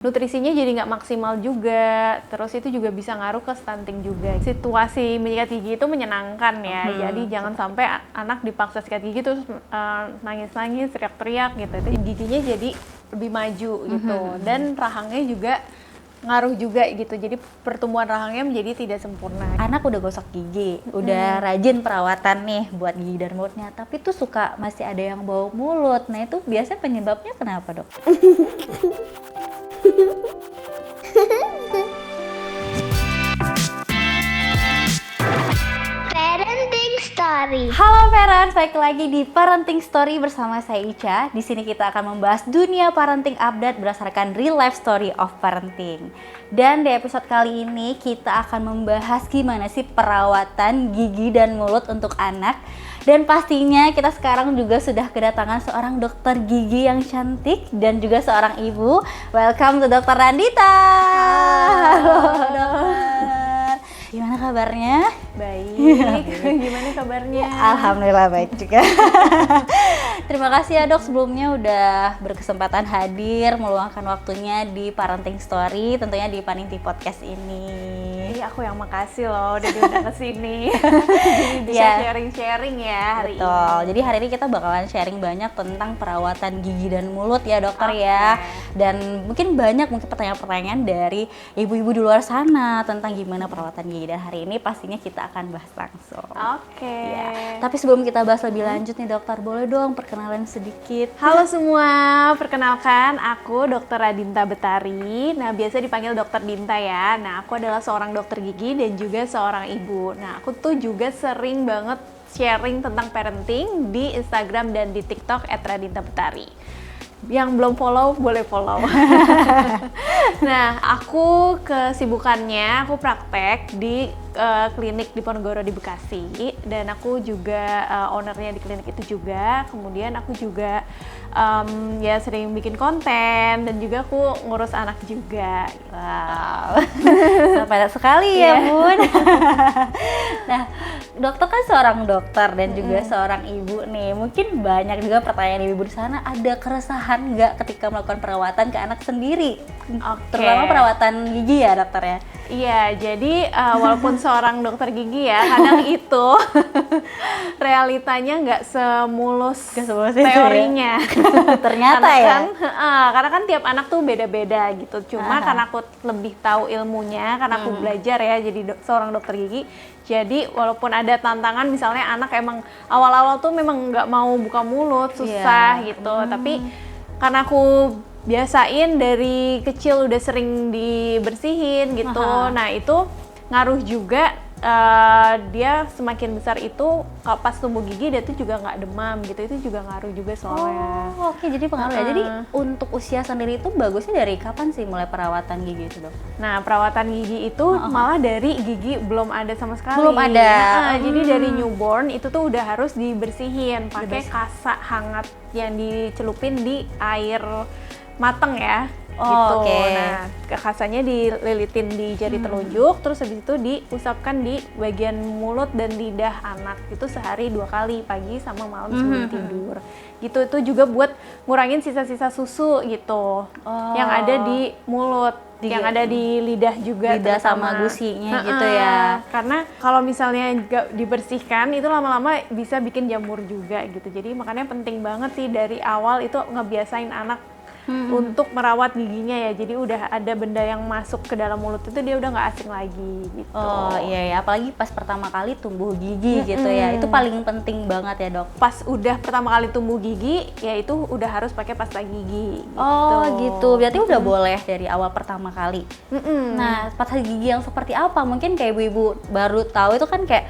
Nutrisinya jadi nggak maksimal juga, terus itu juga bisa ngaruh ke stunting juga. Situasi menyikat gigi itu menyenangkan ya, jadi jangan sampai anak dipaksa sikat gigi terus nangis-nangis, teriak-teriak gitu. Itu giginya jadi lebih maju gitu, dan rahangnya juga ngaruh juga gitu. Jadi pertumbuhan rahangnya menjadi tidak sempurna. Anak udah gosok gigi, udah rajin perawatan nih buat gigi dan mulutnya, tapi tuh suka masih ada yang bau mulut. Nah itu biasanya penyebabnya kenapa, Dok? Parenting Story. Halo parents, balik lagi di Parenting Story bersama saya Ica. Di sini kita akan membahas dunia parenting update berdasarkan real life story of parenting. Dan di episode kali ini kita akan membahas gimana sih perawatan gigi dan mulut untuk anak. Dan pastinya kita sekarang juga sudah kedatangan seorang dokter gigi yang cantik dan juga seorang ibu. Welcome to Dr. Randita. Halo dokter. Gimana kabarnya? Baik, gimana kabarnya? Alhamdulillah baik juga. Terima kasih ya dok sebelumnya udah berkesempatan hadir meluangkan waktunya di Parenting Story, tentunya di Parenting Podcast ini. Aku yang makasih loh udah diundang ke sini. Jadi bisa sharing-sharing ya hari ini. Betul. Jadi hari ini kita bakalan sharing banyak tentang perawatan gigi dan mulut ya dokter ya. Dan mungkin banyak pertanyaan-pertanyaan dari ibu-ibu di luar sana tentang gimana perawatan gigi, dan hari ini pastinya kita akan bahas langsung. Oke. Ya. Tapi sebelum kita bahas lebih lanjut nih dokter, boleh dong perkenalan sedikit? Halo semua, perkenalkan aku Dr. Radinta Betari. Nah, biasa dipanggil Dokter Dinta ya. Nah, aku adalah seorang dokter gigi dan juga seorang ibu. Nah, aku tuh juga sering banget sharing tentang parenting di Instagram dan di TikTok @radintabetari. Yang belum follow, boleh follow. Nah, aku kesibukannya, aku praktek di klinik di Ponorogo di Bekasi. Dan aku juga ownernya di klinik itu juga. Kemudian aku juga ya sering bikin konten, dan juga aku ngurus anak juga. Wow, padat sekali ya bun. Nah, dokter kan seorang dokter dan juga seorang ibu nih. Mungkin banyak juga pertanyaan ibu di sana, ada keresahan nggak ketika melakukan perawatan ke anak sendiri? Terutama perawatan gigi ya dokter ya? Iya, jadi walaupun seorang dokter gigi ya, kadang itu realitanya nggak semulus teorinya. Ternyata karena kan tiap anak tuh beda-beda gitu. Cuma karena aku lebih tahu ilmunya, karena aku belajar ya jadi seorang dokter gigi. Jadi walaupun ada tantangan, misalnya anak emang awal-awal tuh memang nggak mau buka mulut, susah gitu. Tapi karena aku biasain dari kecil udah sering dibersihin gitu. Nah itu ngaruh juga, dia semakin besar itu pas tumbuh gigi dia tuh juga nggak demam gitu. Itu juga ngaruh juga soalnya. Oke, jadi pengaruh ya. Jadi untuk usia sendiri itu bagusnya dari kapan sih mulai perawatan gigi itu dok? Nah, perawatan gigi itu malah dari gigi belum ada sama sekali. Belum ada. Jadi dari newborn itu tuh udah harus dibersihin pakai kasa hangat yang dicelupin di air mateng ya. Gitu. Nah, kasanya dililitin di jari telunjuk, terus habis itu diusapkan di bagian mulut dan lidah anak. Itu sehari 2 kali, pagi sama malam sebelum tidur. Gitu, itu juga buat ngurangin sisa-sisa susu gitu. Yang ada di mulut, yang ada di lidah juga. Lidah sama gusinya gitu ya. Karena kalau misalnya nggak dibersihkan, itu lama-lama bisa bikin jamur juga gitu. Jadi makanya penting banget sih dari awal itu ngebiasain anak untuk merawat giginya ya. Jadi udah ada benda yang masuk ke dalam mulut itu dia udah nggak asing lagi gitu. Oh iya ya, apalagi pas pertama kali tumbuh gigi gitu ya. Itu paling penting banget ya dok. Pas udah pertama kali tumbuh gigi, ya itu udah harus pakai pasta gigi gitu. Oh gitu, berarti udah boleh dari awal pertama kali. Nah, pasta gigi yang seperti apa? Mungkin kayak ibu-ibu baru tahu itu kan kayak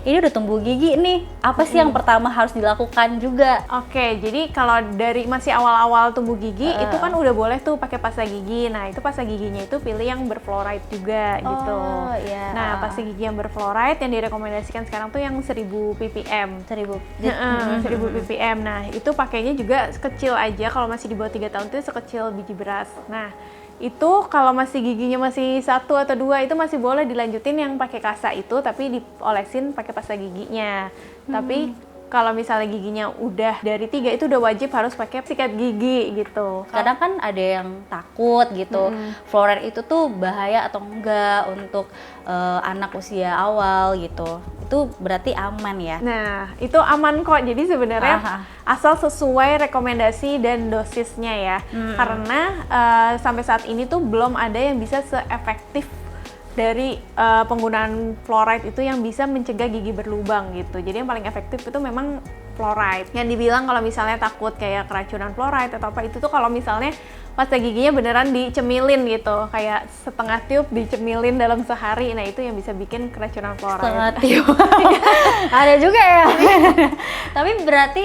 ini udah tumbuh gigi nih, apa sih yang pertama harus dilakukan juga? Oke, jadi kalau dari masih awal-awal tumbuh gigi itu kan udah boleh tuh pakai pasta gigi. Nah, itu pasta giginya itu pilih yang berfluoride juga gitu. Iya. Nah, pasta gigi yang berfluoride yang direkomendasikan sekarang tuh yang 1000 ppm. 1000 ppm. Nah, itu pakainya juga kecil aja, kalau masih di bawah 3 tahun tuh sekecil biji beras. Nah, itu kalau masih giginya masih 1 atau 2 itu masih boleh dilanjutin yang pakai kasa itu, tapi diolesin pakai pasta giginya. Tapi kalau misalnya giginya udah dari 3 itu udah wajib harus pakai sikat gigi gitu. Kadang kan ada yang takut gitu, fluoride itu tuh bahaya atau enggak untuk anak usia awal gitu. Itu berarti aman ya? Nah, itu aman kok. Jadi sebenarnya asal sesuai rekomendasi dan dosisnya ya. Karena sampai saat ini tuh belum ada yang bisa seefektif dari penggunaan fluoride itu yang bisa mencegah gigi berlubang gitu. Jadi yang paling efektif itu memang fluoride. Yang dibilang kalau misalnya takut kayak keracunan fluoride atau apa itu tuh kalau misalnya pasta giginya beneran dicemilin gitu, kayak setengah tiup dicemilin dalam sehari. Nah itu yang bisa bikin keracunan fluoride. Setengah tiup. Ada juga ya. Tapi berarti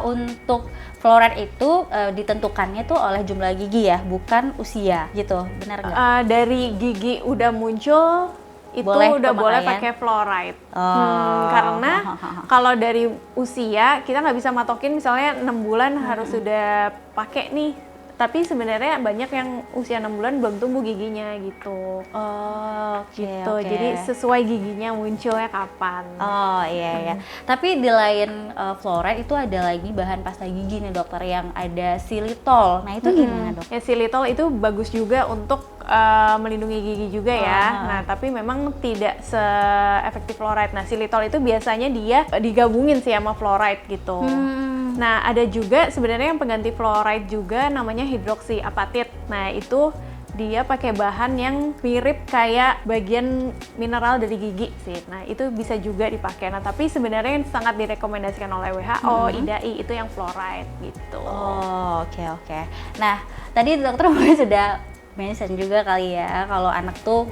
untuk fluoride itu ditentukannya tuh oleh jumlah gigi ya, bukan usia gitu, benar nggak? Dari gigi udah muncul itu udah boleh pakai fluoride. Karena kalau dari usia kita nggak bisa matokin misalnya 6 bulan harus sudah pakai nih. Tapi sebenarnya banyak yang usia 6 bulan belum tumbuh giginya gitu. Gitu. Jadi sesuai giginya munculnya kapan. Oh iya ya. Tapi di lain fluoride itu ada lagi bahan pasta gigi nih dokter yang ada xylitol. Nah itu gimana dok? Ya xylitol itu bagus juga untuk melindungi gigi juga ya. Nah tapi memang tidak se-efektif fluoride. Nah xylitol itu biasanya dia digabungin sih sama fluoride gitu. Nah ada juga sebenarnya yang pengganti fluoride juga namanya hidroksiapatit. Nah itu dia pakai bahan yang mirip kayak bagian mineral dari gigi sih. Nah itu bisa juga dipakai. Nah tapi sebenarnya yang sangat direkomendasikan oleh WHO, IDAI itu yang fluoride gitu. Oh oke. Nah tadi dokter sudah mention juga kali ya kalau anak tuh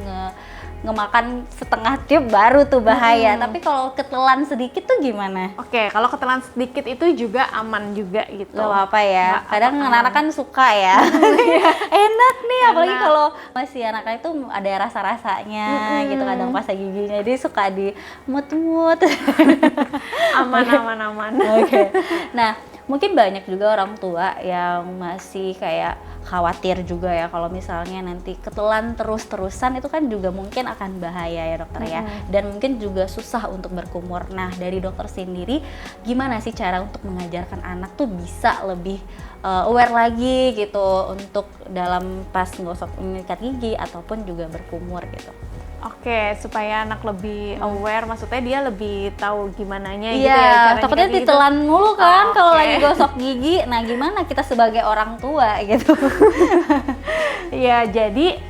ngemakan setengah tiup baru tuh bahaya. Tapi kalau ketelan sedikit tuh gimana? Oke, kalau ketelan sedikit itu juga aman juga gitu. Gak apa-apa ya. Kadang anak-anak kan suka ya. Enak nih, apalagi kalau masih anaknya itu ada rasa-rasanya gitu. Kadang pas giginya dia suka di mut-mut. Aman. Oke. Nah, mungkin banyak juga orang tua yang masih kayak khawatir juga ya kalau misalnya nanti ketelan terus-terusan itu kan juga mungkin akan bahaya ya dokter ya, dan mungkin juga susah untuk berkumur. Nah dari dokter sendiri gimana sih cara untuk mengajarkan anak tuh bisa lebih aware lagi gitu untuk dalam pas ngosok menyikat gigi ataupun juga berkumur gitu? Oke, supaya anak lebih aware, maksudnya dia lebih tahu gimananya gitu ya Iya, cara takutnya nyikat gigi ditelan mulu kan kalau oke. lagi gosok gigi. Nah, gimana kita sebagai orang tua gitu? Iya, jadi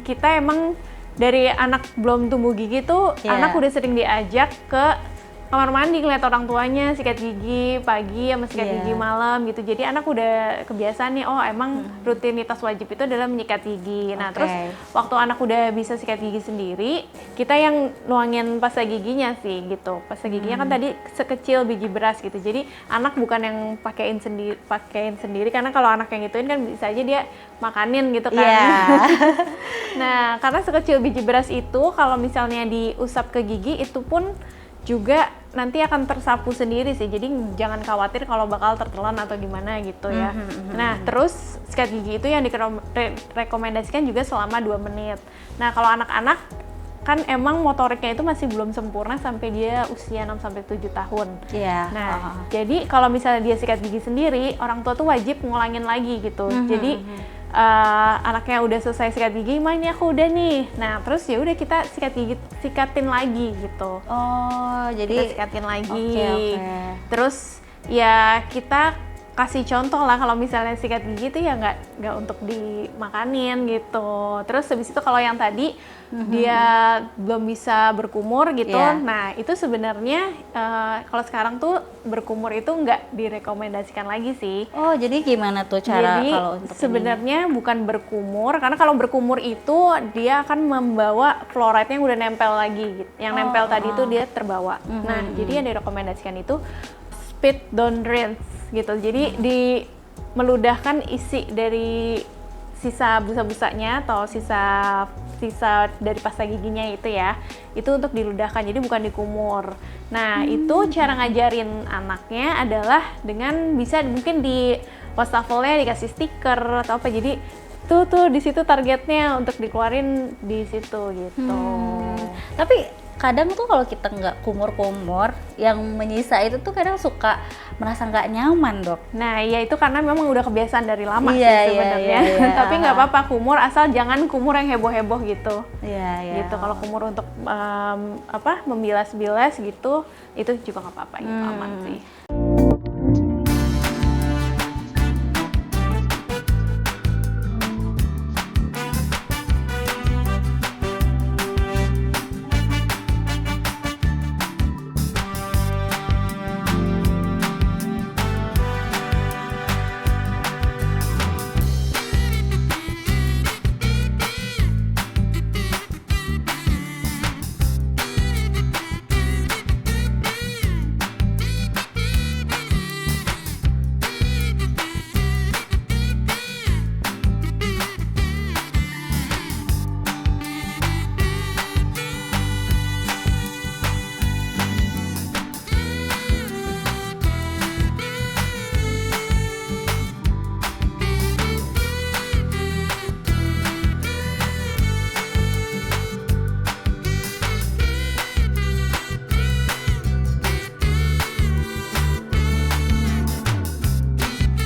kita emang dari anak belum tumbuh gigi tuh anak udah sering diajak ke kamar mandi ngeliat orang tuanya sikat gigi pagi sama sikat gigi malam gitu. Jadi anak udah kebiasaan nih, oh emang rutinitas wajib itu adalah menyikat gigi. Nah terus waktu anak udah bisa sikat gigi sendiri, kita yang nuangin pasta giginya sih gitu. Pasta giginya kan tadi sekecil biji beras gitu. Jadi anak bukan yang pakein sendiri karena kalau anak yang gituin kan bisa aja dia makanin gitu kan. Nah karena sekecil biji beras itu kalau misalnya diusap ke gigi itu pun juga nanti akan tersapu sendiri sih, jadi jangan khawatir kalau bakal tertelan atau gimana gitu ya. Nah terus sikat gigi itu yang direkomendasikan juga selama 2 menit. Nah kalau anak-anak kan emang motoriknya itu masih belum sempurna sampai dia usia 6-7 tahun. Nah jadi kalau misalnya dia sikat gigi sendiri, orang tua tuh wajib ngulangin lagi gitu. Jadi anaknya udah selesai sikat gigi, ini aku udah nih. Nah, terus ya udah kita sikatin lagi gitu. Oh, jadi kita sikatin lagi. Okay. Terus ya kita kasih contoh lah kalau misalnya sikat gigi itu ya nggak untuk dimakanin gitu. Terus habis itu kalau yang tadi dia belum bisa berkumur gitu, nah itu sebenarnya kalau sekarang tuh berkumur itu nggak direkomendasikan lagi sih. Oh jadi gimana tuh cara kalau untuk sebenarnya bukan berkumur, karena kalau berkumur itu dia akan membawa fluoride yang udah nempel lagi gitu. Yang nempel tadi itu dia terbawa. Nah jadi yang direkomendasikan itu spit down rinse gitu. Jadi meludahkan isi dari sisa busa-busanya atau sisa dari pasta giginya itu ya, itu untuk diludahkan, jadi bukan dikumur. Nah itu cara ngajarin anaknya adalah dengan bisa mungkin di wastafelnya dikasih stiker atau apa, jadi tuh di situ targetnya untuk dikeluarin di situ gitu. Tapi kadang tuh kalau kita nggak kumur-kumur, yang menyisa itu tuh kadang suka merasa nggak nyaman, Dok. Nah, ya itu karena memang udah kebiasaan dari lama Iya, sih iya, sebenarnya. iya, iya. Tapi nggak apa-apa kumur, asal jangan kumur yang heboh-heboh gitu. Iya, iya. Gitu. Kalau kumur untuk membilas-bilas gitu, itu juga nggak apa-apa gitu, aman sih.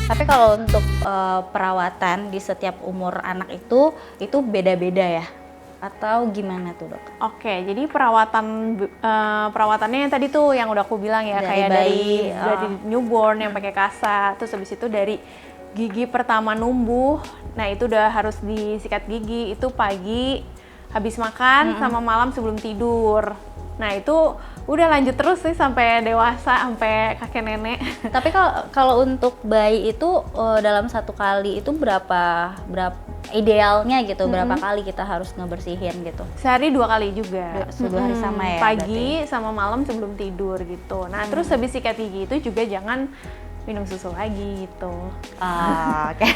Tapi kalau untuk perawatan di setiap umur anak itu beda-beda ya? Atau gimana tuh, Dok? Oke, jadi perawatannya yang tadi tuh yang udah aku bilang ya, Dari kayak bayi, dari newborn yang pakai kasa, terus habis itu dari gigi pertama numbuh, nah itu udah harus disikat gigi, itu pagi habis makan sama malam sebelum tidur. Nah itu udah lanjut terus sih sampai dewasa, sampai kakek nenek. Tapi kalau untuk bayi itu dalam satu kali itu berapa idealnya gitu, berapa kali kita harus ngebersihin gitu? Sehari 2 kali juga. 2 hari sama ya? Pagi sama malam sebelum tidur gitu. Nah terus habis sikat gigi itu juga jangan minum susu lagi gitu. Oke.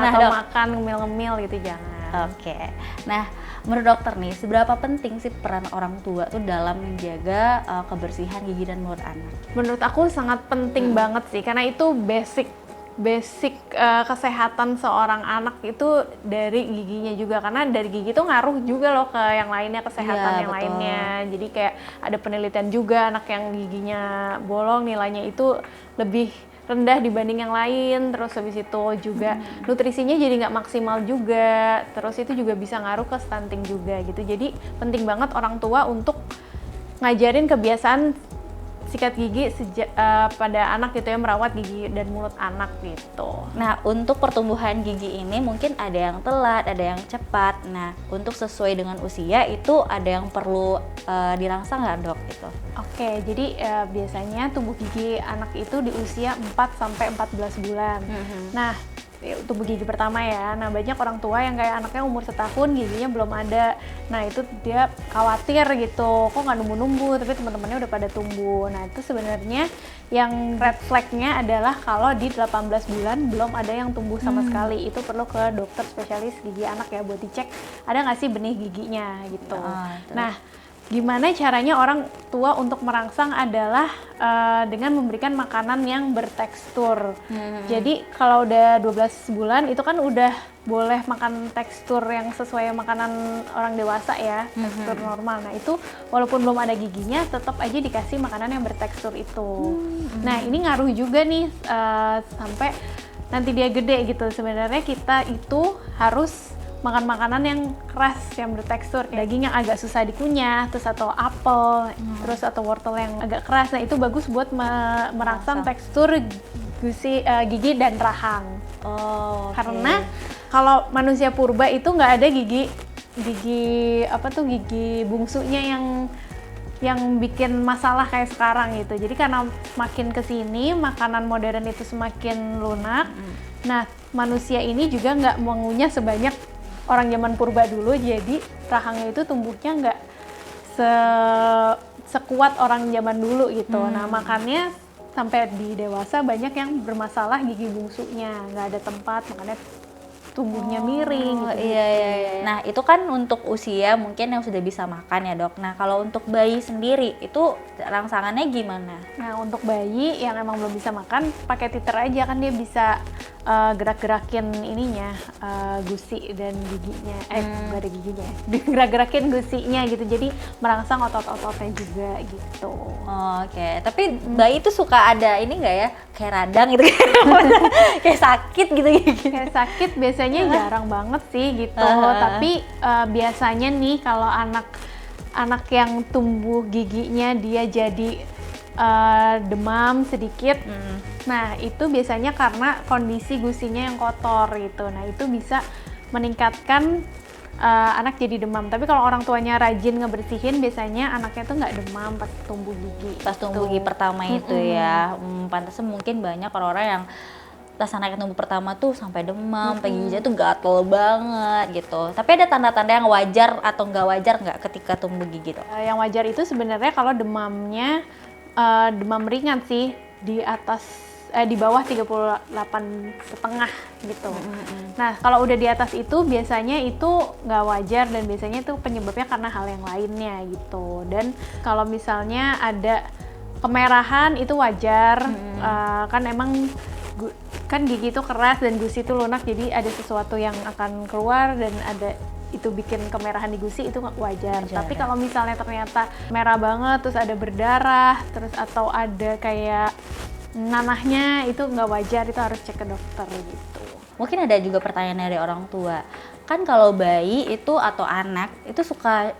Nah, atau Dok. makan ngemil-ngemil gitu jangan. Oke. Nah, menurut dokter nih, seberapa penting sih peran orang tua tuh dalam menjaga kebersihan gigi dan mulut anak? Menurut aku sangat penting banget sih, karena itu basic kesehatan seorang anak itu dari giginya juga, karena dari gigi tuh ngaruh juga loh ke yang lainnya, kesehatan Iya, yang betul. lainnya. Jadi kayak ada penelitian juga anak yang giginya bolong nilainya itu lebih rendah dibanding yang lain. Terus habis itu juga nutrisinya jadi nggak maksimal juga, terus itu juga bisa ngaruh ke stunting juga gitu. Jadi penting banget orang tua untuk ngajarin kebiasaan sikat gigi pada anak gitu ya, merawat gigi dan mulut anak gitu. Nah, untuk pertumbuhan gigi ini mungkin ada yang telat, ada yang cepat. Nah, untuk sesuai dengan usia itu ada yang perlu dirangsang nggak, Dok? Gitu. Oke, jadi biasanya tumbuh gigi anak itu di usia 4 sampai 14 bulan. Nah, tumbuh gigi pertama ya. Nah, banyak orang tua yang kayak anaknya umur setahun giginya belum ada. Nah, itu dia khawatir gitu. Kok nggak numbuh-numbuh, tapi teman-temannya udah pada tumbuh. Nah, itu sebenarnya yang red flag-nya adalah kalau di 18 bulan belum ada yang tumbuh sama sekali. Itu perlu ke dokter spesialis gigi anak ya buat dicek ada nggak sih benih giginya gitu. Nah, gimana caranya orang tua untuk merangsang adalah dengan memberikan makanan yang bertekstur. Jadi kalau udah 12 bulan itu kan udah boleh makan tekstur yang sesuai makanan orang dewasa ya, tekstur normal. Nah itu walaupun belum ada giginya tetap aja dikasih makanan yang bertekstur itu. Nah ini ngaruh juga nih sampai nanti dia gede gitu. Sebenarnya kita itu harus makan makanan yang keras, yang bertekstur, daging yang agak susah dikunyah, terus atau apel, terus atau wortel yang agak keras. Nah itu bagus buat merangsang tekstur gigi dan rahang. Karena kalau manusia purba itu nggak ada gigi bungsunya yang bikin masalah kayak sekarang gitu. Jadi karena makin kesini makanan modern itu semakin lunak. Nah manusia ini juga nggak mengunyah sebanyak orang zaman purba dulu, jadi rahangnya itu tumbuhnya nggak sekuat orang zaman dulu gitu. Nah makanya sampai di dewasa banyak yang bermasalah gigi bungsunya, nggak ada tempat, makanya tumbuhnya miring gitu. Iya. Nah itu kan untuk usia mungkin yang sudah bisa makan ya, Dok. Nah kalau untuk bayi sendiri itu rangsangannya gimana? Nah untuk bayi yang emang belum bisa makan pakai titer aja, kan dia bisa gerak-gerakin ininya, gusi dan giginya, nggak ada giginya ya. Gerak-gerakin gusinya gitu, jadi merangsang otot-ototnya juga gitu. Oke, tapi bayi itu suka ada ini nggak ya, kayak radang gitu, kayak sakit gitu gigi? Kayak sakit biasanya jarang banget sih gitu, tapi biasanya nih kalau anak yang tumbuh giginya dia jadi demam sedikit, nah itu biasanya karena kondisi gusinya yang kotor gitu. Nah itu bisa meningkatkan anak jadi demam. Tapi kalau orang tuanya rajin ngebersihin, biasanya anaknya tuh nggak demam pas tumbuh gigi. Pas tumbuh gigi pertama itu ya, pantasnya mungkin banyak orang-orang yang pas anaknya tumbuh pertama tuh sampai demam, sampai giginya tuh gatel banget gitu. Tapi ada tanda-tanda yang wajar atau nggak wajar nggak ketika tumbuh gigi tuh? Yang wajar itu sebenarnya kalau demamnya demam ringan sih, di bawah 38,5 gitu. Nah kalau udah di atas itu biasanya itu nggak wajar, dan biasanya itu penyebabnya karena hal yang lainnya gitu. Dan kalau misalnya ada kemerahan itu wajar, kan emang kan gigi itu keras dan gusi itu lunak, jadi ada sesuatu yang akan keluar dan ada itu bikin kemerahan di gusi, itu wajar. Tapi kalau misalnya ternyata merah banget, terus ada berdarah, terus atau ada kayak nanahnya, itu nggak wajar, itu harus cek ke dokter gitu. Mungkin ada juga pertanyaan dari orang tua, kan kalau bayi itu atau anak itu suka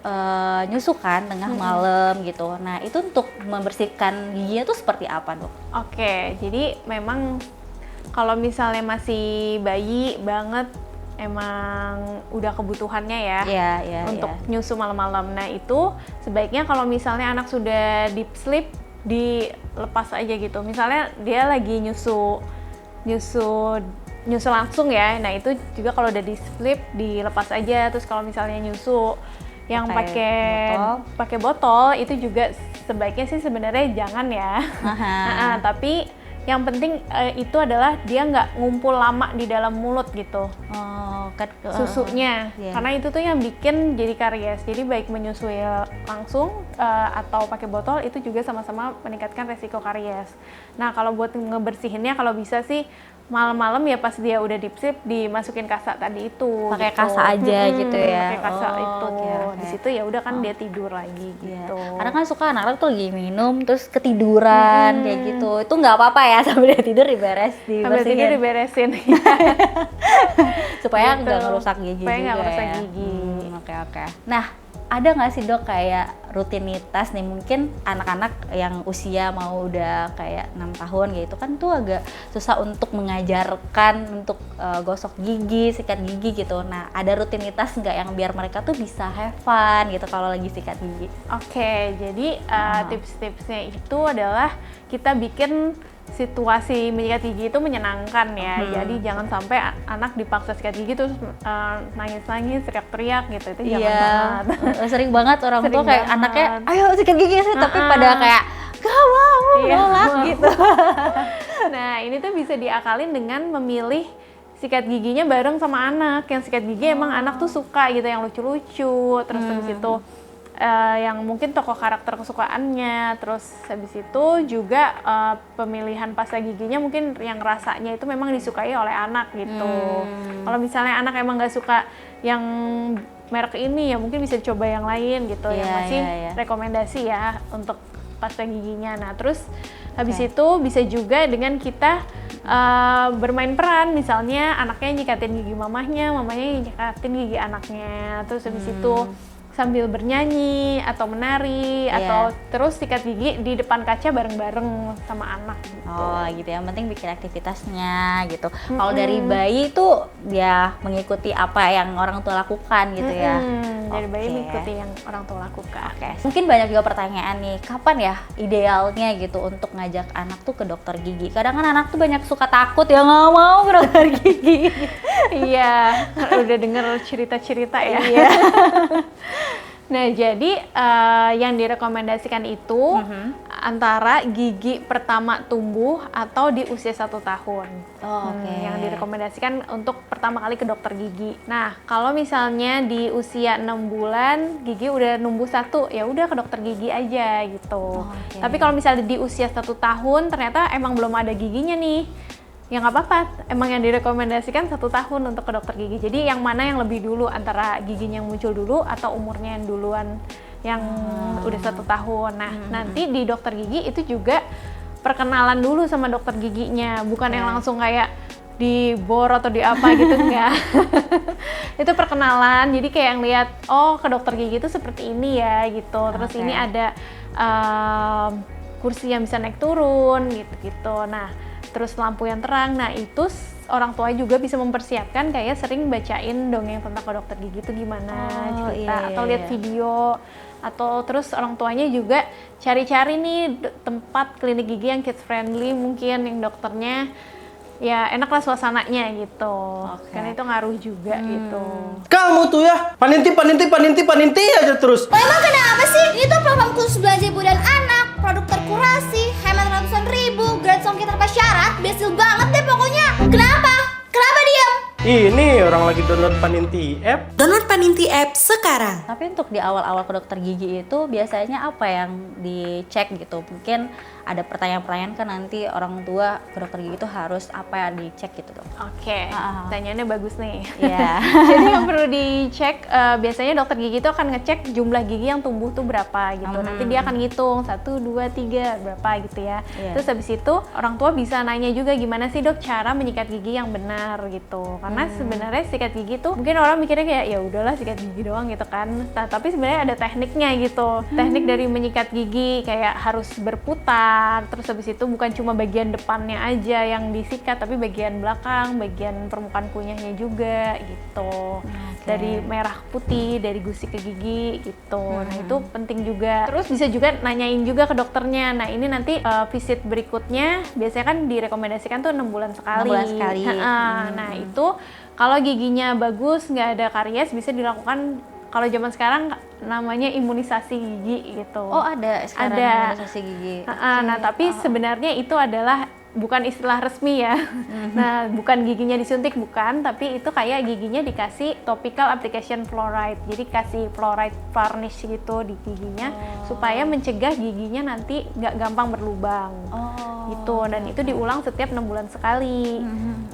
nyusu kan tengah malam gitu. Nah itu untuk membersihkan giginya tuh seperti apa dok? Oke, jadi memang kalau misalnya masih bayi banget, emang udah kebutuhannya ya, untuk nyusu malam-malam. Nah itu sebaiknya kalau misalnya anak sudah deep sleep, dilepas aja gitu. Misalnya dia lagi nyusu langsung ya, nah itu juga kalau udah deep sleep dilepas aja. Terus kalau misalnya nyusu yang pakai botol itu juga sebaiknya sih sebenarnya jangan ya. Tapi yang penting itu adalah dia nggak ngumpul lama di dalam mulut gitu, susunya, karena itu tuh yang bikin jadi karies. Jadi baik menyusui langsung atau pakai botol itu juga sama-sama meningkatkan resiko karies. Nah kalau buat ngebersihinnya, kalau bisa sih malam-malam ya pas dia udah deep sleep dimasukin kasa tadi itu. Pakai kasa aja gitu ya. Pakai kasa itu. Di situ ya udah kan dia tidur lagi gitu. Karena kan suka anak-anak tuh lagi minum terus ketiduran kayak gitu. Itu nggak apa-apa ya, sambil dia tidur dibersihin. Sambil tidur diberesin. Supaya gitu. nggak ngerusak gigi supaya nggak juga ngerusak ya. gigi. Oke. Nah, ada nggak sih dok kayak rutinitas nih, mungkin anak-anak yang usia mau udah kayak 6 tahun gitu kan tuh agak susah untuk mengajarkan untuk gosok gigi, sikat gigi gitu. Nah ada rutinitas nggak yang biar mereka tuh bisa have fun gitu kalau lagi sikat gigi? Oke, jadi tips-tipsnya itu adalah kita bikin situasi menyikat gigi itu menyenangkan ya. Jadi jangan sampai anak dipaksa sikat gigi terus nangis-nangis, teriak-teriak gitu. Itu jangan banget. Sering banget orang tua kayak banget. anaknya, ayo sikat gigi sih, tapi pada kayak gak mau, nolak gitu. Nah ini tuh bisa diakalin dengan memilih sikat giginya bareng sama anak. Yang sikat gigi emang anak tuh suka gitu, yang lucu-lucu. Terus habis itu yang mungkin tokoh karakter kesukaannya. Terus habis itu juga pemilihan pasta giginya mungkin yang rasanya itu memang disukai oleh anak gitu. Kalau misalnya anak emang nggak suka yang merek ini, ya mungkin bisa coba yang lain gitu, yang masih rekomendasi ya untuk pasta giginya. Nah terus habis itu bisa juga dengan kita bermain peran, misalnya anaknya nyikatin gigi mamahnya nyikatin gigi anaknya. Terus habis itu sambil bernyanyi atau menari atau terus sikat gigi di depan kaca bareng-bareng sama anak gitu. Oh gitu ya, yang penting bikin aktivitasnya gitu. Kalau dari bayi tuh dia mengikuti apa yang orang tua lakukan gitu ya. Dari bayi mengikuti yang orang tua lakukan. Mungkin banyak juga pertanyaan nih, kapan ya idealnya gitu untuk ngajak anak tuh ke dokter gigi? Kadang kan anak tuh banyak suka takut ya, nggak mau ke dokter gigi. Iya, udah denger cerita-cerita ya. Nah, jadi yang direkomendasikan itu antara gigi pertama tumbuh atau di usia 1 tahun. Yang direkomendasikan untuk pertama kali ke dokter gigi. Nah, kalau misalnya di usia 6 bulan gigi udah numbuh 1, ya udah ke dokter gigi aja gitu. Tapi kalau misalnya di usia 1 tahun ternyata emang belum ada giginya nih. ya nggak apa-apa. Emang yang direkomendasikan 1 tahun untuk ke dokter gigi. Jadi yang mana yang lebih dulu, antara giginya yang muncul dulu atau umurnya yang duluan yang udah 1 tahun. Nah, nanti di dokter gigi itu juga perkenalan dulu sama dokter giginya, bukan yang langsung kayak dibor atau di apa gitu, enggak. Itu perkenalan, jadi kayak yang lihat, oh ke dokter gigi itu seperti ini ya gitu. Terus ini ada kursi yang bisa naik turun gitu-gitu. Nah, terus lampu yang terang. Nah, itu orang tua juga bisa mempersiapkan kayak sering bacain dongeng tentang ke dokter gigi itu gimana cerita, atau lihat video, atau terus orang tuanya juga cari-cari nih tempat klinik gigi yang kids friendly, mungkin yang dokternya ya enak lah suasananya gitu. Karena itu ngaruh juga gitu. Kamu tuh ya, paninti aja terus. Emang kenapa sih? Itu program khusus belanja ibu dan anak, produk terkurasi, hemat ratusan ribu, gratis ongkir tanpa syarat, besil banget deh pokoknya. Kenapa? Kenapa diam? Ini orang lagi download Paninti app. Download Paninti app sekarang. Tapi untuk di awal-awal ke dokter gigi itu biasanya apa yang dicek gitu? Mungkin ada pertanyaan-pertanyaan kan nanti orang tua ke dokter gigi itu harus apa yang dicek gitu dong? Oke, pertanyaannya bagus nih. Iya. Jadi yang perlu dicek, biasanya dokter gigi itu akan ngecek jumlah gigi yang tumbuh tuh berapa gitu. Nanti dia akan ngitung 1, 2, 3 berapa gitu ya. Terus habis itu orang tua bisa nanya juga, gimana sih dok cara menyikat gigi yang benar gitu. Karena sebenarnya sikat gigi tuh mungkin orang mikirnya kayak ya udahlah sikat gigi doang gitu kan. Nah, tapi sebenarnya ada tekniknya gitu. Teknik dari menyikat gigi kayak harus berputar. Terus habis itu bukan cuma bagian depannya aja yang disikat, tapi bagian belakang, bagian permukaan kunyahnya juga gitu. Dari merah ke putih, dari gusi ke gigi gitu. Nah, itu penting juga. Terus bisa juga nanyain juga ke dokternya. Nah, ini nanti visit berikutnya biasanya kan direkomendasikan tuh 6 bulan sekali. 6 bulan sekali. Nah, itu kalau giginya bagus, nggak ada karies, bisa dilakukan kalau zaman sekarang namanya imunisasi gigi gitu. Oh, ada sekarang imunisasi gigi. Nah, tapi sebenarnya itu adalah bukan istilah resmi ya. Nah, bukan giginya disuntik, bukan, tapi itu kayak giginya dikasih topical application fluoride. Jadi kasih fluoride varnish gitu di giginya supaya mencegah giginya nanti nggak gampang berlubang. Gitu, dan itu diulang setiap 6 bulan sekali.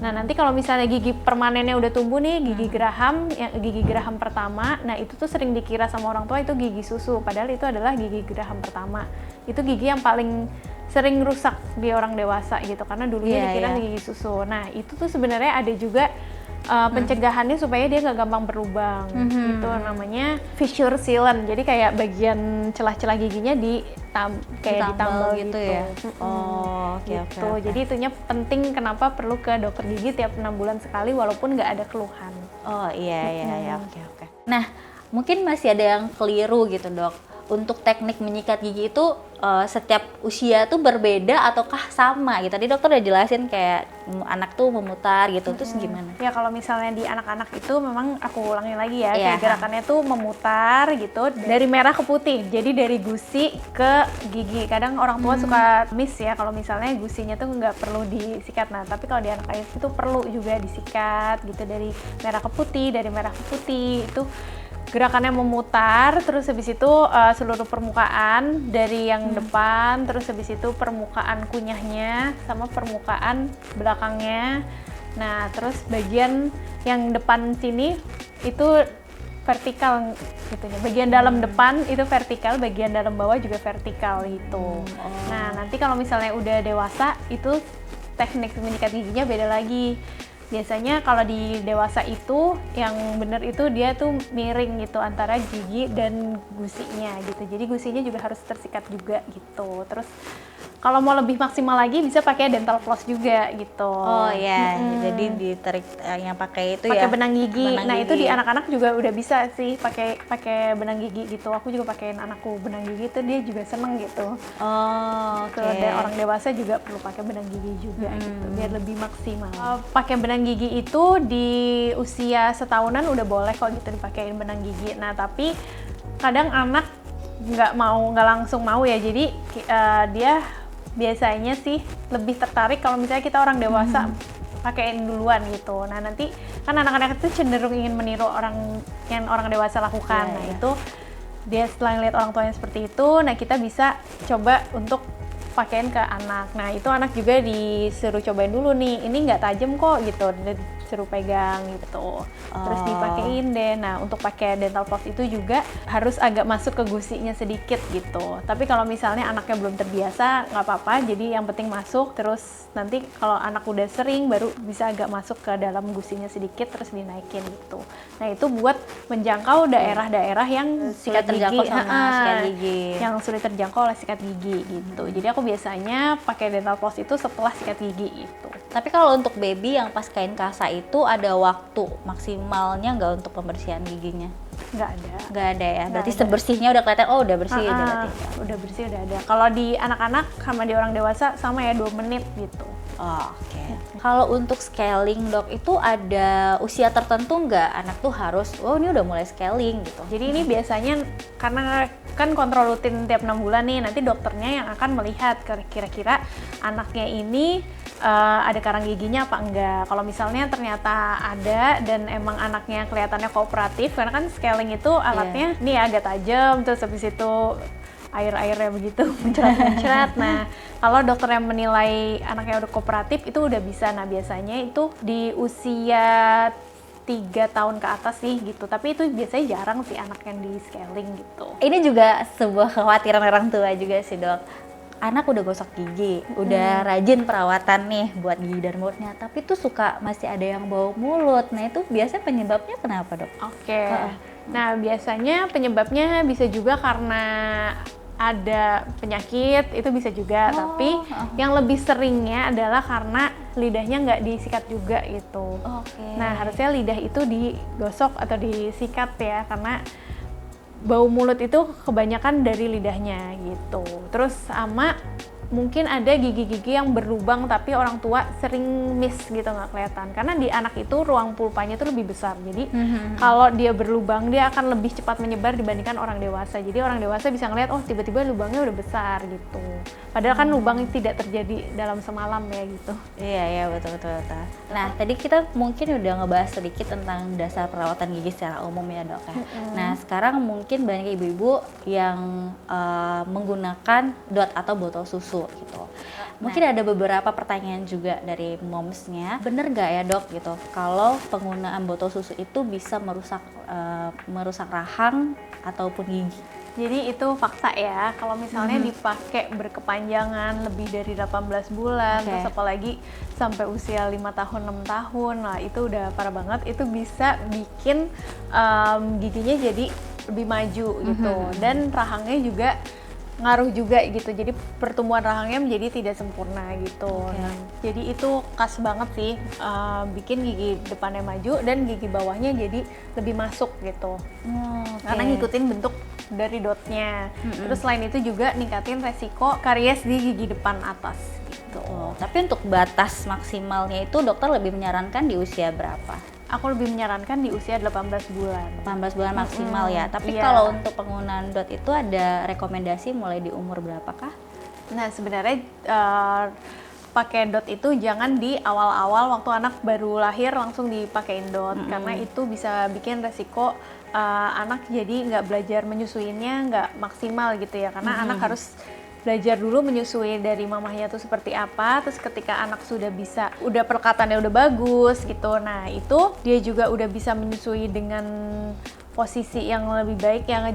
Nah, nanti kalau misalnya gigi permanennya udah tumbuh nih, gigi geraham pertama, nah itu tuh sering dikira sama orang tua itu gigi susu, padahal itu adalah gigi geraham pertama. Itu gigi yang paling sering rusak di orang dewasa gitu, karena dulunya dikira gigi susu. Nah, itu tuh sebenarnya ada juga pencegahannya supaya dia nggak gampang berlubang. Itu namanya fissure sealant. Jadi kayak bagian celah-celah giginya ditambal gitu ya. Oke. Jadi itunya penting, kenapa perlu ke dokter gigi tiap 6 bulan sekali walaupun nggak ada keluhan. Oh iya, oke. Nah, mungkin masih ada yang keliru gitu dok. Untuk teknik menyikat gigi itu setiap usia tuh berbeda ataukah sama gitu? Tadi dokter udah jelasin kayak anak tuh memutar gitu, terus gimana? Ya kalau misalnya di anak-anak itu memang aku ulangi lagi ya, kayak gerakannya tuh memutar gitu dari merah ke putih. Jadi dari gusi ke gigi. Kadang orang tua suka miss ya kalau misalnya gusinya tuh nggak perlu disikat. Nah, tapi kalau di anak-anak itu perlu juga disikat gitu, dari merah ke putih, dari merah ke putih. Itu gerakannya memutar, terus habis itu seluruh permukaan dari yang depan, terus habis itu permukaan kunyahnya sama permukaan belakangnya. Nah, terus bagian yang depan sini itu vertikal gitu ya. Bagian dalam depan itu vertikal, bagian dalam bawah juga vertikal gitu. Nah, nanti kalau misalnya udah dewasa itu teknik menyikat giginya beda lagi. Biasanya kalau di dewasa itu yang benar itu dia tuh miring gitu antara gigi dan gusinya gitu. Jadi gusinya juga harus tersikat juga gitu. Terus kalau mau lebih maksimal lagi bisa pakai dental floss juga gitu. Oh iya, jadi ditarik yang pakai itu pakai ya. benang gigi. Benang Nah, gigi. itu di anak-anak juga udah bisa sih pakai benang gigi gitu. Aku juga pakein anakku benang gigi itu, dia juga seneng gitu. Oh, oke. Orang dewasa juga perlu pakai benang gigi juga gitu, biar lebih maksimal. Pakai benang gigi itu di usia setahunan udah boleh kok gitu dipakein benang gigi. Nah, tapi kadang anak nggak langsung mau ya, jadi dia biasanya sih lebih tertarik kalau misalnya kita orang dewasa pakein duluan gitu. Nah, nanti kan anak-anak itu cenderung ingin meniru yang orang dewasa lakukan. Nah, itu dia setelah lihat orang tuanya seperti itu, nah kita bisa coba untuk pakein ke anak. Nah itu anak juga disuruh cobain dulu nih, ini nggak tajam kok gitu, disuruh pegang gitu. Terus dipakein deh. Nah untuk pakai dental floss itu juga harus agak masuk ke gusinya sedikit gitu. Tapi kalau misalnya anaknya belum terbiasa nggak apa-apa, jadi yang penting masuk. Terus nanti kalau anak udah sering baru bisa agak masuk ke dalam gusinya sedikit terus dinaikin gitu. Nah itu buat menjangkau daerah-daerah yang Sulit terjangkau sama sikat gigi. yang sulit terjangkau oleh sikat gigi gitu. Jadi aku biasanya pakai dental floss itu setelah sikat gigi itu. Tapi kalau untuk baby yang pas kain kasa itu ada waktu maksimalnya nggak untuk pembersihan giginya? Nggak ada. Nggak ada ya? Berarti Nggak ada. sebersihnya udah kelihatan, oh udah bersih udah berarti. Udah bersih udah ada. Kalau di anak-anak sama di orang dewasa sama ya 2 menit gitu. Oh, oke. Kalau untuk scaling dok itu ada usia tertentu nggak? Anak tuh harus, oh ini udah mulai scaling gitu. Jadi ini biasanya karena kan kontrol rutin tiap 6 bulan nih, nanti dokternya yang akan melihat kira-kira anaknya ini ada karang giginya apa enggak. Kalau misalnya ternyata ada dan emang anaknya kelihatannya kooperatif, karena kan scaling itu alatnya nih agak tajam, terus habis itu air-airnya begitu mencerat-mencerat. Nah, kalau dokter yang menilai anaknya udah kooperatif itu udah bisa. Nah, biasanya itu di usia 3 tahun ke atas sih gitu. Tapi itu biasanya jarang sih anak yang di scaling gitu. Ini juga sebuah kekhawatiran orang tua juga sih dok. Anak udah gosok gigi, udah rajin perawatan nih buat gigi dan mulutnya, tapi tuh suka masih ada yang bau mulut. Nah itu biasanya penyebabnya kenapa dok? Oke. Nah, biasanya penyebabnya bisa juga karena ada penyakit, itu bisa juga. Tapi yang lebih seringnya adalah karena lidahnya nggak disikat juga gitu. Oke. Nah, harusnya lidah itu digosok atau disikat ya, karena bau mulut itu kebanyakan dari lidahnya gitu. Terus sama mungkin ada gigi-gigi yang berlubang tapi orang tua sering miss gitu, nggak kelihatan. Karena di anak itu ruang pulpanya itu lebih besar. Jadi kalau dia berlubang dia akan lebih cepat menyebar dibandingkan orang dewasa. Jadi orang dewasa bisa ngeliat, oh tiba-tiba lubangnya udah besar gitu. Padahal kan lubang tidak terjadi dalam semalam ya gitu. Iya betul. Nah tadi kita mungkin udah ngebahas sedikit tentang dasar perawatan gigi secara umum ya dok ya. Nah sekarang mungkin banyak ibu-ibu yang menggunakan dot atau botol susu gitu. Mungkin ada beberapa pertanyaan juga dari momsnya. Bener nggak ya dok gitu kalau penggunaan botol susu itu bisa merusak rahang ataupun gigi? Jadi itu fakta ya, kalau misalnya dipakai berkepanjangan lebih dari 18 bulan, terus apalagi sampai usia 5 tahun, 6 tahun, nah itu udah parah banget, itu bisa bikin giginya jadi lebih maju gitu, dan rahangnya juga ngaruh juga gitu, jadi pertumbuhan rahangnya menjadi tidak sempurna gitu. Nah, jadi itu khas banget sih, bikin gigi depannya maju dan gigi bawahnya jadi lebih masuk gitu. Karena ngikutin bentuk dari dotnya. Terus selain itu juga ningkatin resiko karies di gigi depan atas gitu. Tapi untuk batas maksimalnya itu dokter lebih menyarankan di usia berapa? Aku lebih menyarankan di usia 18 bulan. 18 bulan maksimal ya. Tapi kalau untuk penggunaan dot itu ada rekomendasi mulai di umur berapakah? Nah sebenarnya pakai dot itu jangan di awal-awal waktu anak baru lahir langsung dipakein dot, karena itu bisa bikin resiko anak jadi nggak belajar menyusuinya nggak maksimal gitu ya, karena anak harus belajar dulu menyusui dari mamahnya tuh seperti apa, terus ketika anak sudah bisa, udah perkatannya udah bagus gitu, nah itu dia juga udah bisa menyusui dengan posisi yang lebih baik, yang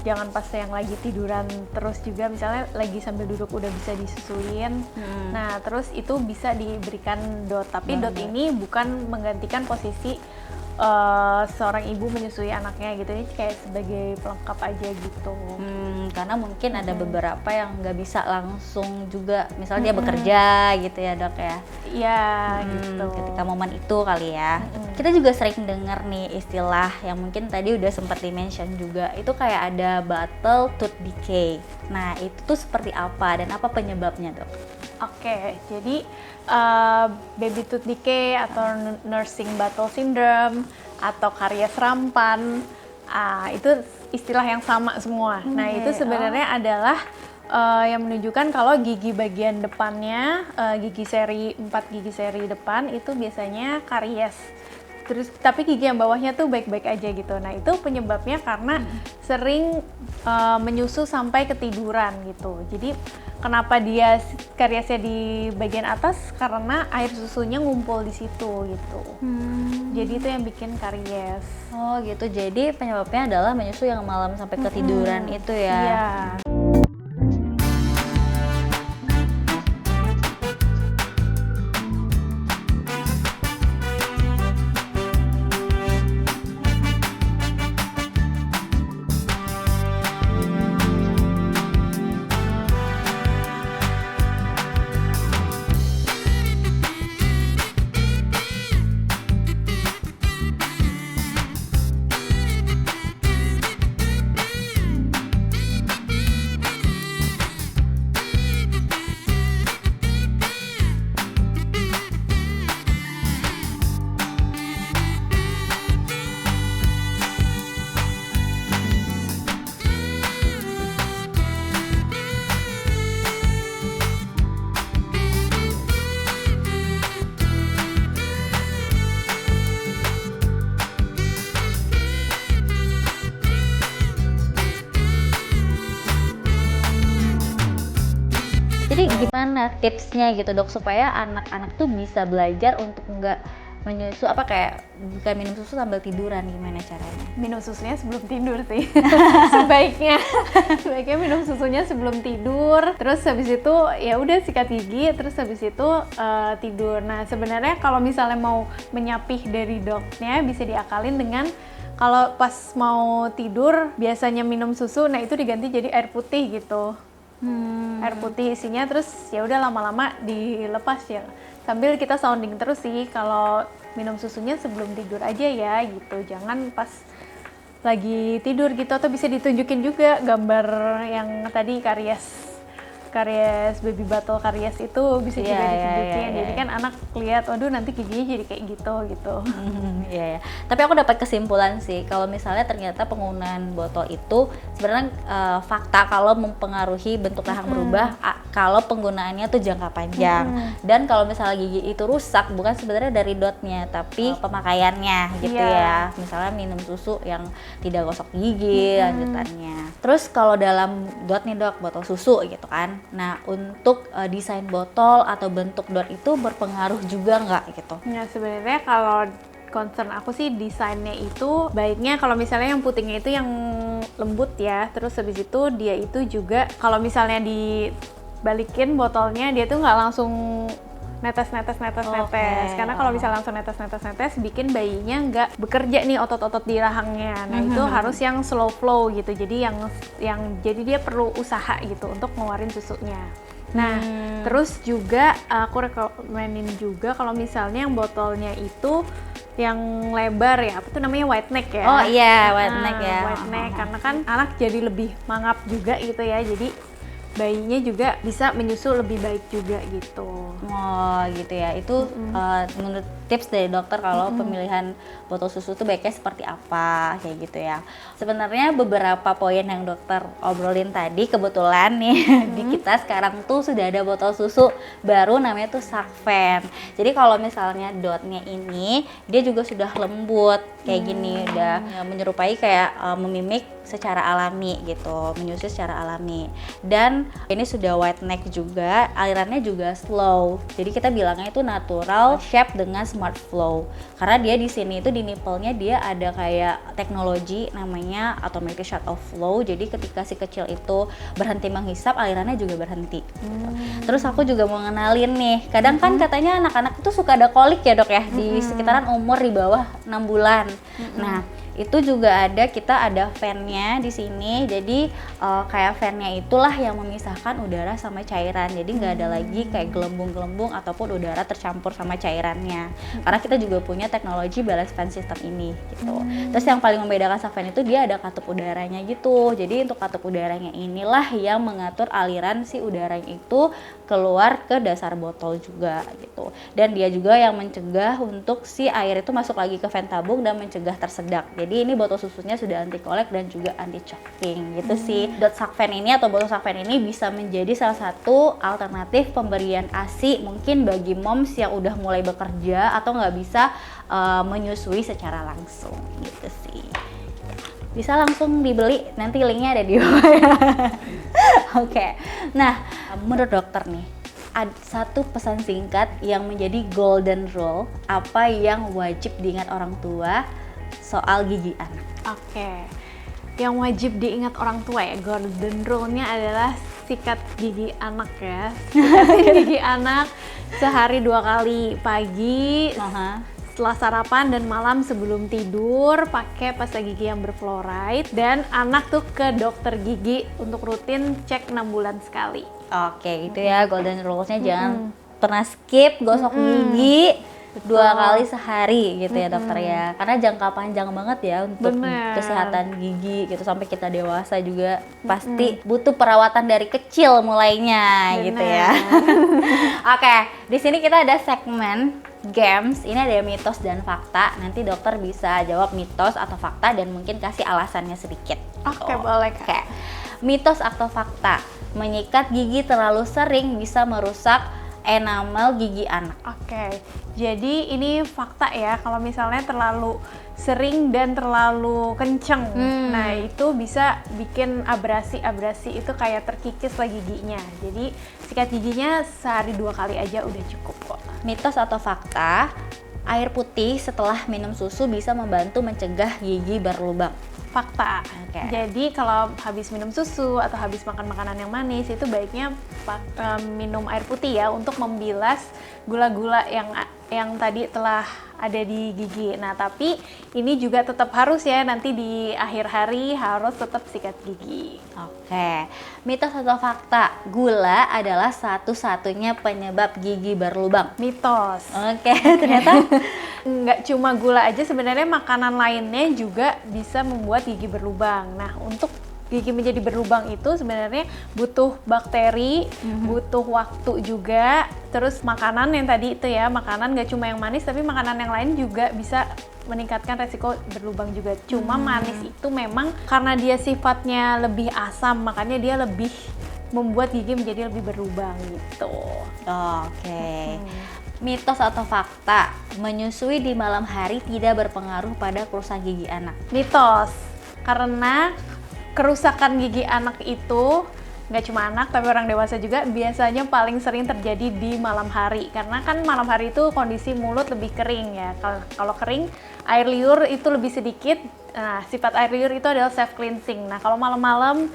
jangan pas yang lagi tiduran terus juga, misalnya lagi sambil duduk udah bisa disusuin. Nah terus itu bisa diberikan dot, tapi dot ini bukan menggantikan posisi seorang ibu menyusui anaknya gitu, ini kayak sebagai pelengkap aja gitu. Karena mungkin ada beberapa yang nggak bisa langsung juga, misalnya dia bekerja gitu ya dok ya. Iya gitu. Ketika momen itu kali ya. Kita juga sering dengar nih istilah yang mungkin tadi udah sempat di-mention juga, itu kayak ada battle tooth decay. Nah itu tuh seperti apa dan apa penyebabnya dok? Oke, jadi baby tooth decay atau nursing battle syndrome atau karies rampan, itu istilah yang sama semua. Nah itu sebenarnya adalah yang menunjukkan kalau gigi bagian depannya, gigi seri 4 gigi seri depan itu biasanya karies. Terus tapi gigi yang bawahnya tuh baik-baik aja gitu. Nah itu penyebabnya karena sering menyusu sampai ketiduran gitu. Jadi kenapa dia kariesnya di bagian atas karena air susunya ngumpul di situ gitu. Jadi itu yang bikin karies. Oh gitu, jadi penyebabnya adalah menyusu yang malam sampai ketiduran itu ya? Iya. Jadi gimana tipsnya gitu dok supaya anak-anak tuh bisa belajar untuk nggak menyusu kayak bukan minum susu sambil tiduran, gimana caranya? Minum susunya sebelum tidur sih. Sebaiknya minum susunya sebelum tidur, terus habis itu ya udah sikat gigi, terus habis itu tidur. Nah sebenarnya kalau misalnya mau menyapih dari dognya bisa diakalin dengan kalau pas mau tidur biasanya minum susu, nah itu diganti jadi air putih gitu. Air putih isinya, terus ya udah lama-lama dilepas ya, sambil kita sounding terus sih kalau minum susunya sebelum tidur aja ya gitu, jangan pas lagi tidur gitu. Atau bisa ditunjukin juga gambar yang tadi karies baby bottle karies itu bisa juga ditunjukin. Jadi kan anak lihat, waduh nanti giginya jadi kayak gitu. Iya. Tapi aku dapat kesimpulan sih kalau misalnya ternyata penggunaan botol itu sebenarnya fakta kalau mempengaruhi bentuk rahang berubah kalau penggunaannya tuh jangka panjang. Dan kalau misalnya gigi itu rusak bukan sebenarnya dari dotnya tapi pemakaiannya gitu ya. Misalnya minum susu yang tidak gosok gigi lanjutannya. Terus kalau dalam dot nih dok, botol susu gitu kan. Nah untuk desain botol atau bentuk dot itu berpengaruh juga nggak gitu? Nah sebenarnya kalau concern aku sih desainnya itu baiknya kalau misalnya yang putingnya itu yang lembut ya, terus habis itu dia itu juga kalau misalnya dibalikin botolnya dia tuh nggak langsung netes karena kalau misalnya langsung netes bikin bayinya nggak bekerja nih otot-otot di rahangnya. Nah itu harus yang slow flow gitu, jadi yang jadi dia perlu usaha gitu untuk ngeluarin susunya. Nah terus juga aku rekomenin juga kalau misalnya yang botolnya itu yang lebar ya, apa tuh namanya white neck ya? Oh iya, white neck ya. White neck karena kan anak jadi lebih mangap juga gitu ya, jadi bayinya juga bisa menyusu lebih baik juga gitu. Oh gitu ya, itu menurut tips dari dokter kalau pemilihan botol susu itu baiknya seperti apa kayak gitu ya. Sebenarnya beberapa poin yang dokter obrolin tadi kebetulan nih di kita sekarang tuh sudah ada botol susu baru namanya tuh Sakven. Jadi kalau misalnya dotnya ini dia juga sudah lembut kayak gini, udah menyerupai kayak memimik secara alami gitu, menyusui secara alami. Dan ini sudah white neck juga, alirannya juga slow. Jadi kita bilangnya itu natural shape dengan smart flow. Karena dia di sini itu di nipple-nya dia ada kayak teknologi namanya automatic shut off flow. Jadi ketika si kecil itu berhenti menghisap, alirannya juga berhenti. Gitu. Terus aku juga mau ngenalin nih, kadang kan katanya anak-anak itu suka ada kolik ya dok ya, di sekitaran umur di bawah 6 bulan. Nah itu juga kita ada fan-nya di sini, jadi kayak fan-nya itulah yang memisahkan udara sama cairan, jadi nggak ada lagi kayak gelembung-gelembung ataupun udara tercampur sama cairannya, karena kita juga punya teknologi balance fan system ini gitu. Terus yang paling membedakan Sakven itu dia ada katup udaranya gitu, jadi untuk katup udaranya inilah yang mengatur aliran si udaranya itu keluar ke dasar botol juga gitu, dan dia juga yang mencegah untuk si air itu masuk lagi ke fan tabung dan mencegah tersedak. Jadi ini botol susunya sudah anti kolek dan juga anti choking gitu sih. Dot Sakven ini atau botol Sakven ini bisa menjadi salah satu alternatif pemberian ASI mungkin bagi moms yang udah mulai bekerja atau nggak bisa menyusui secara langsung gitu sih. Bisa langsung dibeli, nanti linknya ada di bawah ya. Oke. Nah, menurut dokter nih, ada satu pesan singkat yang menjadi golden rule apa yang wajib diingat orang tua soal gigi anak. Oke. Yang wajib diingat orang tua ya, golden rule-nya adalah sikat gigi anak ya. Sikatin gigi anak sehari 2 kali, pagi setelah sarapan dan malam sebelum tidur, pakai pasta gigi yang berfluoride, dan anak tuh ke dokter gigi untuk rutin cek 6 bulan sekali. Oke, itu ya golden rules-nya, jangan pernah skip gosok gigi 2 kali sehari gitu ya dokter ya, karena jangka panjang banget ya untuk kesehatan gigi gitu, sampai kita dewasa juga pasti butuh perawatan dari kecil mulainya gitu ya. Oke, di sini kita ada segmen games, ini ada mitos dan fakta. Nanti dokter bisa jawab mitos atau fakta dan mungkin kasih alasannya sedikit. Oke, boleh Kak. Oke. Mitos atau fakta, menyikat gigi terlalu sering bisa merusak enamel gigi anak. Oke, jadi ini fakta ya, kalau misalnya terlalu sering dan terlalu kenceng, nah itu bisa bikin abrasi itu kayak terkikis lah giginya. Jadi sikat giginya sehari 2 kali aja udah cukup kok. Mitos atau fakta, air putih setelah minum susu bisa membantu mencegah gigi berlubang. Fakta. Oke. Jadi kalau habis minum susu atau habis makan makanan yang manis itu baiknya minum air putih ya, untuk membilas gula-gula yang tadi telah ada di gigi. Nah, tapi ini juga tetap harus ya, nanti di akhir hari harus tetap sikat gigi. Oke. Mitos atau fakta, gula adalah satu-satunya penyebab gigi berlubang. Mitos. Oke, ternyata Nggak cuma gula aja, sebenarnya makanan lainnya juga bisa membuat gigi berlubang. Nah, untuk gigi menjadi berlubang itu sebenarnya butuh bakteri, butuh waktu juga. Terus makanan yang tadi itu ya, makanan nggak cuma yang manis, tapi makanan yang lain juga bisa meningkatkan resiko berlubang juga. Cuma manis itu memang karena dia sifatnya lebih asam, makanya dia lebih membuat gigi menjadi lebih berlubang gitu. Oke. Mitos atau fakta, menyusui di malam hari tidak berpengaruh pada kerusakan gigi anak. Mitos, karena kerusakan gigi anak itu nggak cuma anak tapi orang dewasa juga biasanya paling sering terjadi di malam hari, karena kan malam hari itu kondisi mulut lebih kering ya. Kalau kering, air liur itu lebih sedikit. Nah, sifat air liur itu adalah self cleansing. Nah, kalau malam-malam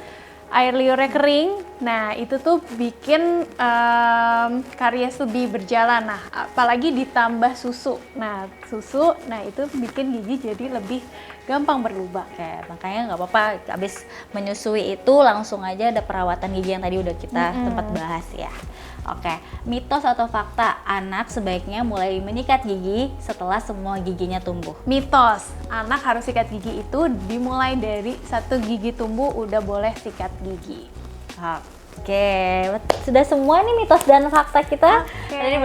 air liurnya kering, nah itu tuh bikin karies lebih berjalan. Nah, apalagi ditambah susu. Nah, itu bikin gigi jadi lebih gampang berlubang. Oke, makanya nggak apa-apa habis menyusui itu langsung aja ada perawatan gigi yang tadi udah kita sempat bahas ya. Oke, mitos atau fakta, anak sebaiknya mulai menyikat gigi setelah semua giginya tumbuh. Mitos, anak harus sikat gigi itu dimulai dari 1 gigi tumbuh udah boleh sikat gigi. Oke, sudah semua nih mitos dan fakta kita. Oke. Jadi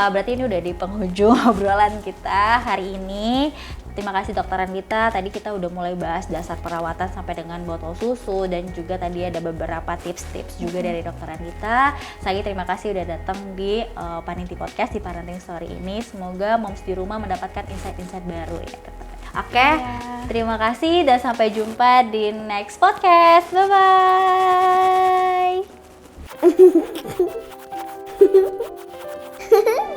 berarti ini udah di penghujung obrolan kita hari ini. Terima kasih Dokter Anita. Tadi kita udah mulai bahas dasar perawatan sampai dengan botol susu, dan juga tadi ada beberapa tips-tips juga dari Dokter Anita. Lagi terima kasih udah datang di Paninti Podcast di Parenting Story ini. Semoga moms di rumah mendapatkan insight-insight baru ya. Oke, terima kasih dan sampai jumpa di next podcast. Bye bye.